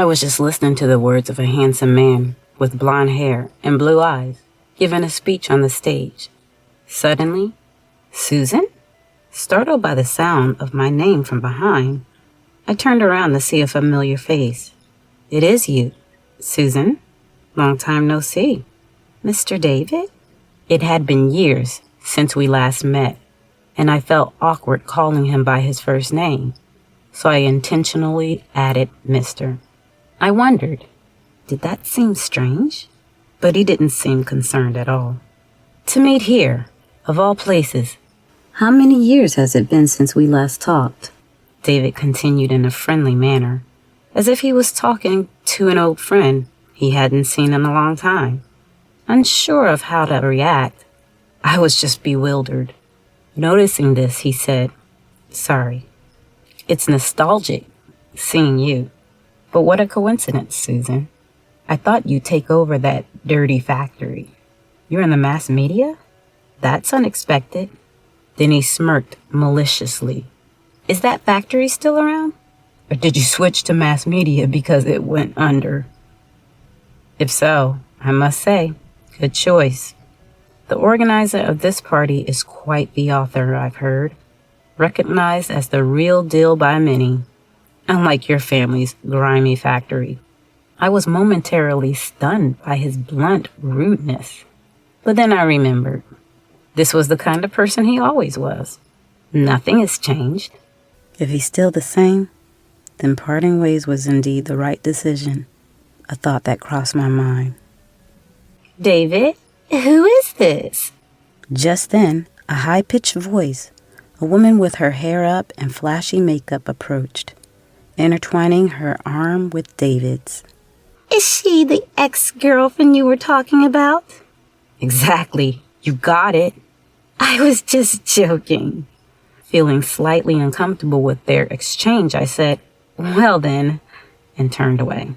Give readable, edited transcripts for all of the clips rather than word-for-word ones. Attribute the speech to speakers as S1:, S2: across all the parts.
S1: I was just listening to the words of a handsome man with blonde hair and blue eyes giving a speech on the stage. Suddenly, Susan? Startled by the sound of my name from behind, I turned around to see a familiar face. It is you, Susan. Long time no see. Mr. David? It had been years since we last met, and I felt awkward calling him by his first name, so I intentionally added Mr. I wondered, did that seem strange? But he didn't seem concerned at all. To meet here, of all places. How many years has it been since we last talked? David continued in a friendly manner, as if he was talking to an old friend he hadn't seen in a long time. Unsure of how to react, I was just bewildered. Noticing this, he said, "Sorry. It's nostalgic, seeing you. But what a coincidence, Susan. I thought you'd take over that dirty factory. You're in the mass media? That's unexpected." Then he smirked maliciously. "Is that factory still around? Or did you switch to mass media because it went under?" If so, I must say, good choice. The organizer of this party is quite the author, I've heard. Recognized as the real deal by many, unlike your family's grimy factory. I was momentarily stunned by his blunt rudeness. But then I remembered. This was the kind of person he always was. Nothing has changed. If he's still the same, then parting ways was indeed the right decision, a thought that crossed my mind. "David, who is this?" Just then, a high-pitched voice, a woman with her hair up and flashy makeup approached, intertwining her arm with David's. "Is she the ex-girlfriend you were talking about?" "Exactly. You got it." "I was just joking." Feeling slightly uncomfortable with their exchange, I said, "Well then," and turned away.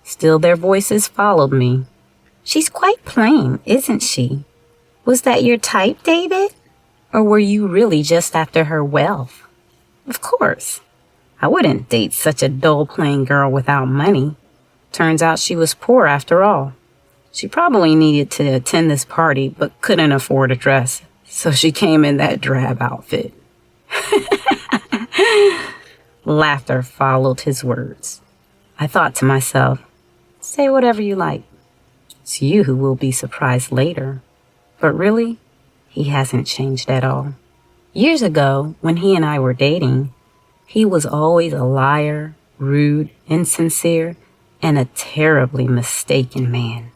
S1: Still their voices followed me. "She's quite plain, isn't she? Was that your type, David? Or were you really just after her wealth?" "Of course. I wouldn't date such a dull, plain girl without money. Turns out she was poor after all. She probably needed to attend this party but couldn't afford a dress, so she came in that drab outfit." Laughter followed his words. I thought to myself, say whatever you like. It's you who will be surprised later. But really, he hasn't changed at all. Years ago, when he and I were dating, he was always a liar, rude, insincere, and a terribly mistaken man.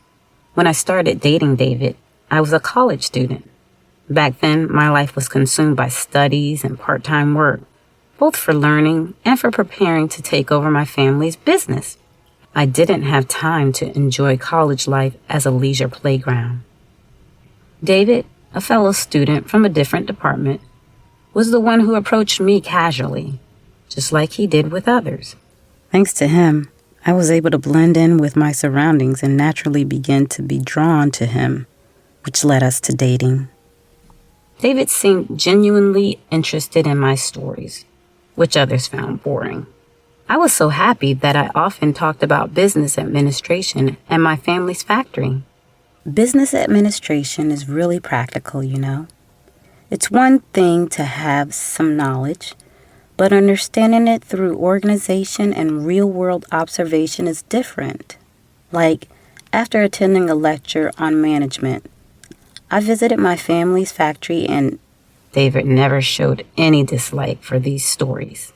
S1: When I started dating David, I was a college student. Back then, my life was consumed by studies and part-time work, both for learning and for preparing to take over my family's business. I didn't have time to enjoy college life as a leisure playground. David, a fellow student from a different department, was the one who approached me casually, just like he did with others. Thanks to him, I was able to blend in with my surroundings and naturally begin to be drawn to him, which led us to dating. David seemed genuinely interested in my stories, which others found boring. I was so happy that I often talked about business administration and my family's factory. Business administration is really practical, you know. It's one thing to have some knowledge, but understanding it through organization and real-world observation is different. Like, after attending a lecture on management, I visited my family's factory and David never showed any dislike for these stories,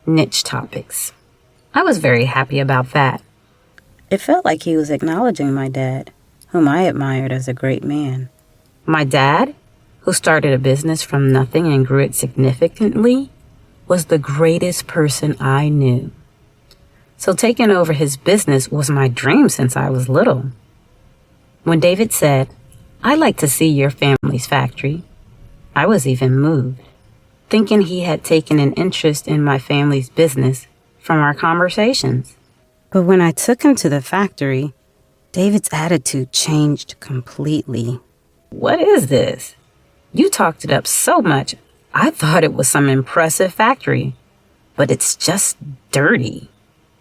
S1: niche topics. I was very happy about that. It felt like he was acknowledging my dad, whom I admired as a great man. My dad, who started a business from nothing and grew it significantly, was the greatest person I knew. So taking over his business was my dream since I was little. When David said, "I'd like to see your family's factory," I was even moved, thinking he had taken an interest in my family's business from our conversations. But when I took him to the factory, David's attitude changed completely. "What is this? You talked it up so much, I thought it was some impressive factory, but it's just dirty.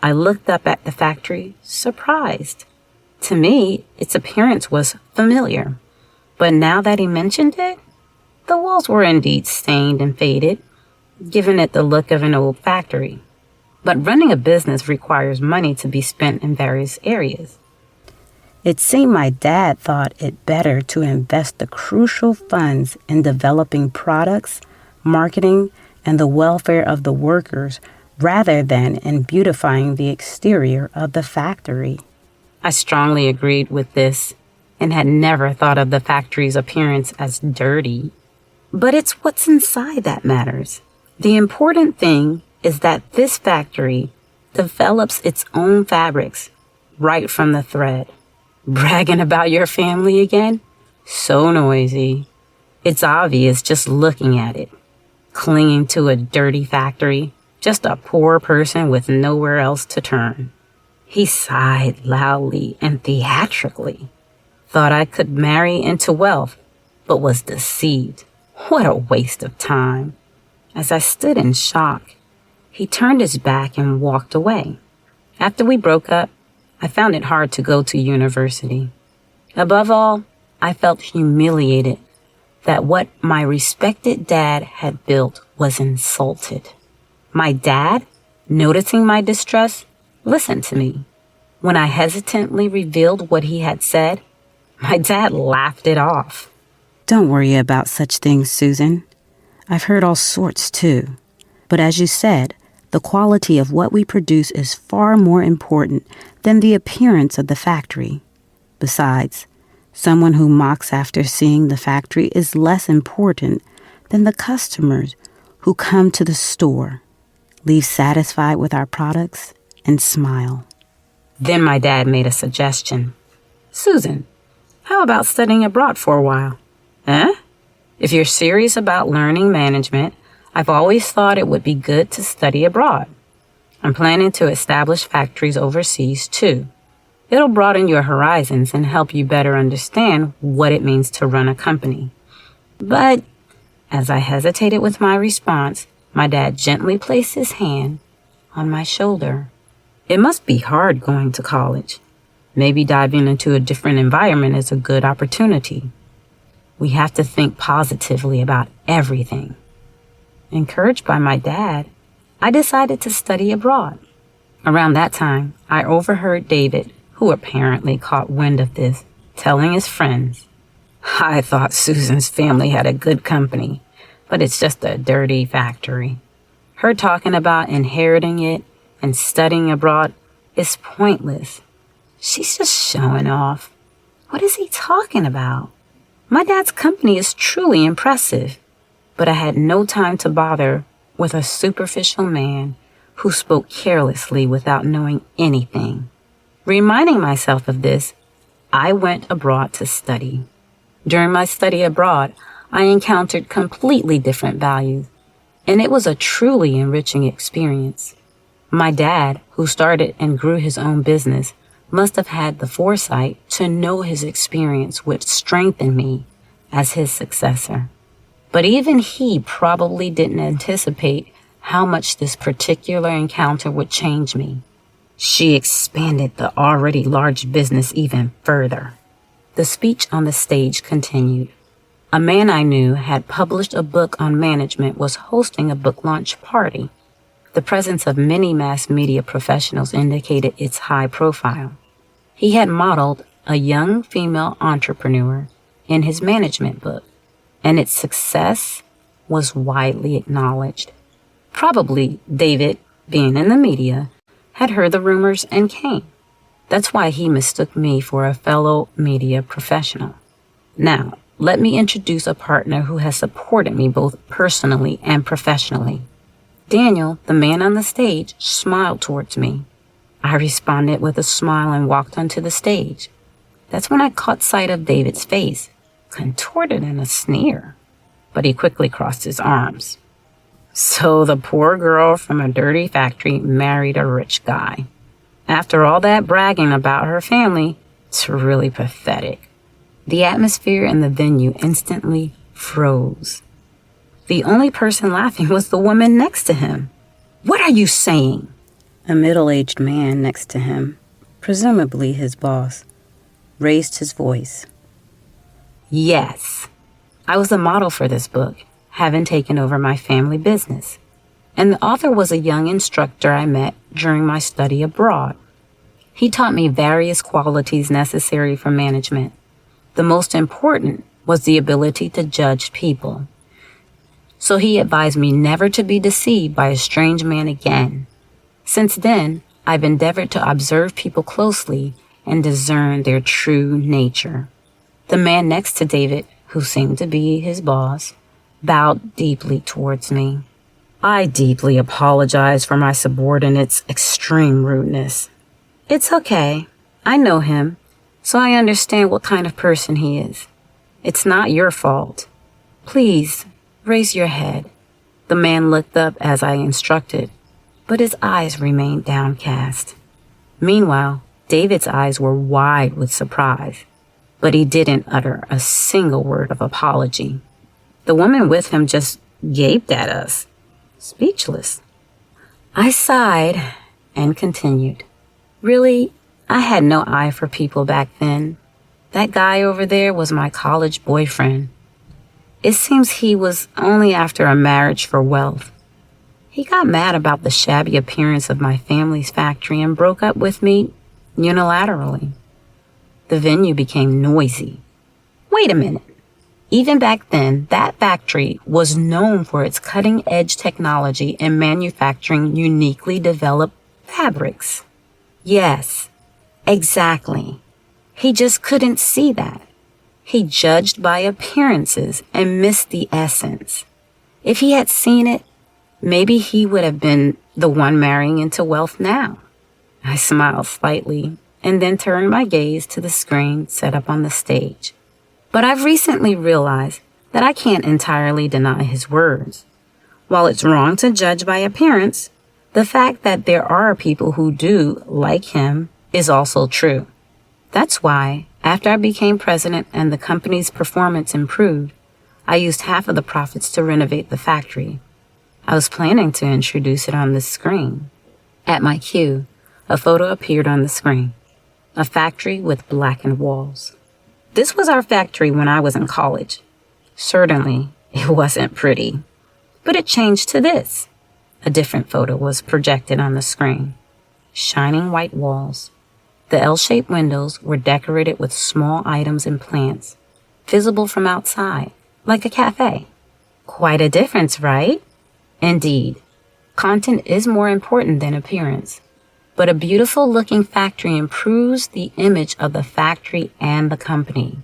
S1: I looked up at the factory, surprised. To me, its appearance was familiar. But now that he mentioned it, the walls were indeed stained and faded, giving it the look of an old factory. But running a business requires money to be spent in various areas. It seemed my dad thought it better to invest the crucial funds in developing products, marketing, and the welfare of the workers rather than in beautifying the exterior of the factory. I strongly agreed with this and had never thought of the factory's appearance as dirty. But it's what's inside that matters. The important thing is that this factory develops its own fabrics right from the thread. Bragging about your family again? So noisy. It's obvious just looking at it. Clinging to a dirty factory, just a poor person with nowhere else to turn. He sighed loudly and theatrically. Thought I could marry into wealth, but was deceived. What a waste of time. As I stood in shock, he turned his back and walked away. After we broke up, I found it hard to go to university. Above all, I felt humiliated that what my respected dad had built was insulted. My dad, noticing my distress, listened to me. When I hesitantly revealed what he had said, my dad laughed it off.
S2: Don't worry about such things, Susan. I've heard all sorts too. But as you said, the quality of what we produce is far more important than the appearance of the factory. Besides, someone who mocks after seeing the factory is less important than the customers who come to the store, leave satisfied with our products, and smile.
S1: Then my dad made a suggestion. Susan, how about studying abroad for a while? If you're serious about learning management, I've always thought it would be good to study abroad. I'm planning to establish factories overseas, too. It'll broaden your horizons and help you better understand what it means to run a company. But as I hesitated with my response, my dad gently placed his hand on my shoulder. It must be hard going to college. Maybe diving into a different environment is a good opportunity. We have to think positively about everything. Encouraged by my dad, I decided to study abroad. Around that time, I overheard David, who apparently caught wind of this, telling his friends, I thought Susan's family had a good company, but it's just a dirty factory. Her talking about inheriting it and studying abroad is pointless. She's just showing off. What is he talking about? My dad's company is truly impressive, but I had no time to bother with a superficial man who spoke carelessly without knowing anything. Reminding myself of this, I went abroad to study. During my study abroad, I encountered completely different values, and it was a truly enriching experience. My dad, who started and grew his own business, must have had the foresight to know his experience would strengthen me as his successor. But even he probably didn't anticipate how much this particular encounter would change me. She expanded the already large business even further. The speech on the stage continued. A man I knew had published a book on management was hosting a book launch party. The presence of many mass media professionals indicated its high profile. He had modeled a young female entrepreneur in his management book, and its success was widely acknowledged. Probably David, being in the media, had heard the rumors and came. That's why he mistook me for a fellow media professional. Now, let me introduce a partner who has supported me both personally and professionally. Daniel, the man on the stage, smiled towards me. I responded with a smile and walked onto the stage. That's when I caught sight of David's face, contorted in a sneer, but he quickly crossed his arms. So the poor girl from a dirty factory married a rich guy. After all that bragging about her family, it's really pathetic. The atmosphere in the venue instantly froze. The only person laughing was the woman next to him. What are you saying?
S2: A middle-aged man next to him, presumably his boss, raised his voice.
S1: Yes, I was a model for this book, having taken over my family business. And the author was a young instructor I met during my study abroad. He taught me various qualities necessary for management. The most important was the ability to judge people. So he advised me never to be deceived by a strange man again. Since then, I've endeavored to observe people closely and discern their true nature. The man next to David, who seemed to be his boss, bowed deeply towards me. I deeply apologize for my subordinate's extreme rudeness. It's okay. I know him, so I understand what kind of person he is. It's not your fault. Please, raise your head. The man looked up as I instructed, but his eyes remained downcast. Meanwhile, David's eyes were wide with surprise, but he didn't utter a single word of apology. The woman with him just gaped at us, speechless. I sighed and continued. Really, I had no eye for people back then. That guy over there was my college boyfriend. It seems he was only after a marriage for wealth. He got mad about the shabby appearance of my family's factory and broke up with me unilaterally. The venue became noisy. Wait a minute. Even back then, that factory was known for its cutting-edge technology in manufacturing uniquely developed fabrics. Yes, exactly. He just couldn't see that. He judged by appearances and missed the essence. If he had seen it, maybe he would have been the one marrying into wealth now. I smiled slightly and then turned my gaze to the screen set up on the stage. But I've recently realized that I can't entirely deny his words. While it's wrong to judge by appearance, the fact that there are people who do like him is also true. That's why, after I became president and the company's performance improved, I used half of the profits to renovate the factory. I was planning to introduce it on the screen. At my cue, a photo appeared on the screen. A factory with blackened walls. This was our factory when I was in college. Certainly, it wasn't pretty. But it changed to this. A different photo was projected on the screen. Shining white walls. The L-shaped windows were decorated with small items and plants, visible from outside, like a cafe. Quite a difference, right? Indeed. Content is more important than appearance. But a beautiful-looking factory improves the image of the factory and the company,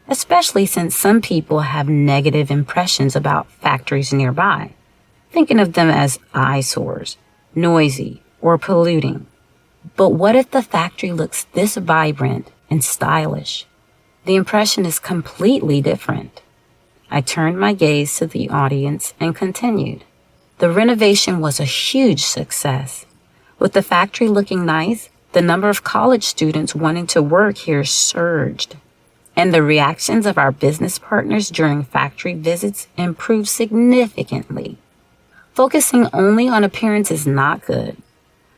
S1: especially since some people have negative impressions about factories nearby, thinking of them as eyesores, noisy, or polluting. But what if the factory looks this vibrant and stylish? The impression is completely different. I turned my gaze to the audience and continued. The renovation was a huge success. With the factory looking nice, the number of college students wanting to work here surged, and the reactions of our business partners during factory visits improved significantly. Focusing only on appearance is not good,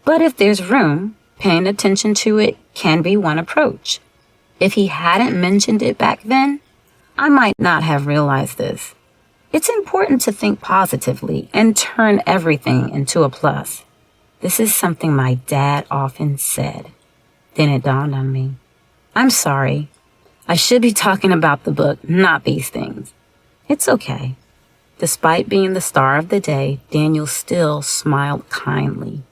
S1: but if there's room, paying attention to it can be one approach. If he hadn't mentioned it back then, I might not have realized this. It's important to think positively and turn everything into a plus. This is something my dad often said. Then it dawned on me. I'm sorry. I should be talking about the book, not these things. It's okay. Despite being the star of the day, Daniel still smiled kindly.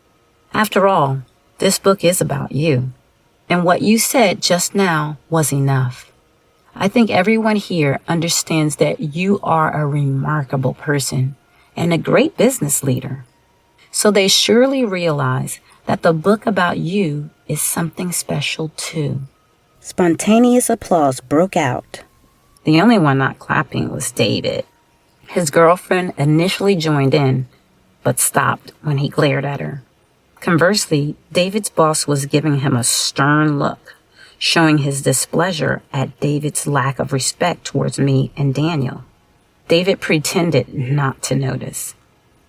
S1: After all, this book is about you. And what you said just now was enough. I think everyone here understands that you are a remarkable person and a great business leader. So they surely realize that the book about you is something special too.
S2: Spontaneous applause broke out.
S1: The only one not clapping was David. His girlfriend initially joined in, but stopped when he glared at her. Conversely, David's boss was giving him a stern look, showing his displeasure at David's lack of respect towards me and Daniel. David pretended not to notice.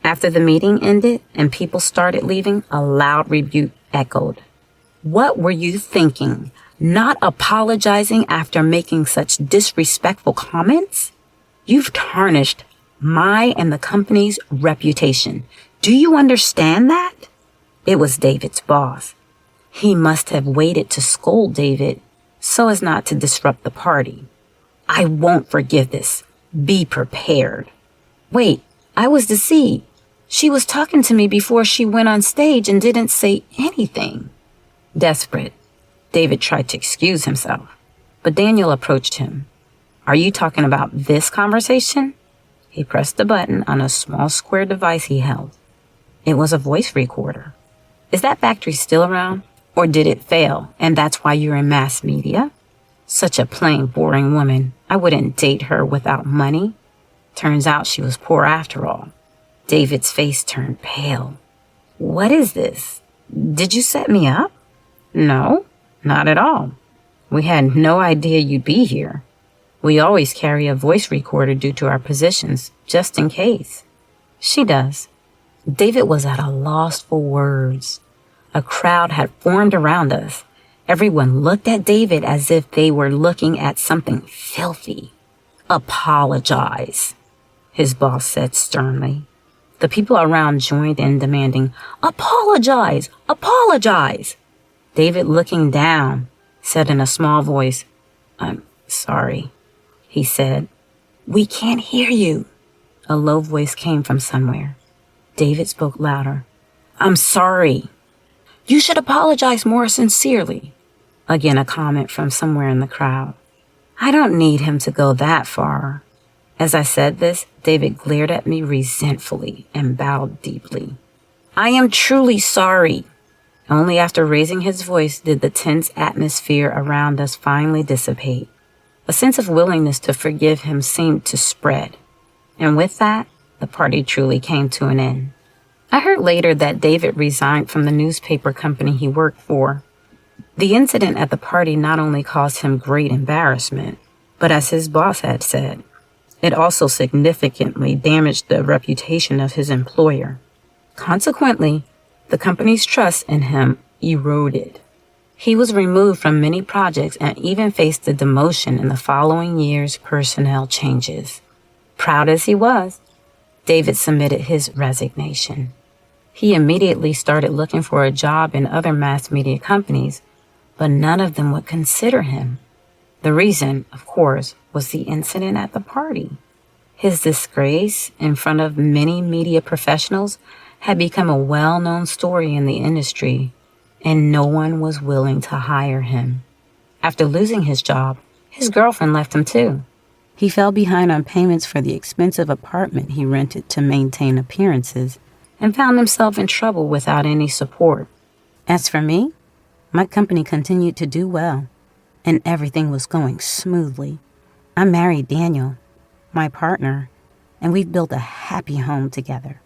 S1: After the meeting ended and people started leaving, a loud rebuke echoed. What were you thinking? Not apologizing after making such disrespectful comments? You've tarnished my and the company's reputation. Do you understand that? It was David's boss. He must have waited to scold David so as not to disrupt the party. I won't forgive this. Be prepared. Wait, I was deceived. She was talking to me before she went on stage and didn't say anything. Desperate, David tried to excuse himself, but Daniel approached him. Are you talking about this conversation? He pressed the button on a small square device he held. It was a voice recorder. Is that factory still around? Or did it fail, and that's why you're in mass media? Such a plain, boring woman. I wouldn't date her without money. Turns out she was poor after all. David's face turned pale. What is this? Did you set me up? No, not at all. We had no idea you'd be here. We always carry a voice recorder due to our positions, just in case. She does. David was at a loss for words. A crowd had formed around us. Everyone looked at David as if they were looking at something filthy. Apologize, his boss said sternly. The people around joined in demanding, apologize, apologize. David, looking down, said in a small voice, I'm sorry, he said. We can't hear you. A low voice came from somewhere. David spoke louder. I'm sorry. You should apologize more sincerely. Again, a comment from somewhere in the crowd. I don't need him to go that far. As I said this, David glared at me resentfully and bowed deeply. I am truly sorry. Only after raising his voice did the tense atmosphere around us finally dissipate. A sense of willingness to forgive him seemed to spread. And with that, the party truly came to an end. I heard later that David resigned from the newspaper company he worked for. The incident at the party not only caused him great embarrassment, but as his boss had said, it also significantly damaged the reputation of his employer. Consequently, the company's trust in him eroded. He was removed from many projects and even faced a demotion in the following year's personnel changes. Proud as he was, David submitted his resignation. He immediately started looking for a job in other mass media companies, but none of them would consider him. The reason, of course, was the incident at the party. His disgrace in front of many media professionals had become a well-known story in the industry, and no one was willing to hire him. After losing his job, his girlfriend left him too. He fell behind on payments for the expensive apartment he rented to maintain appearances and found himself in trouble without any support. As for me, my company continued to do well, and everything was going smoothly. I married Daniel, my partner, and we've built a happy home together.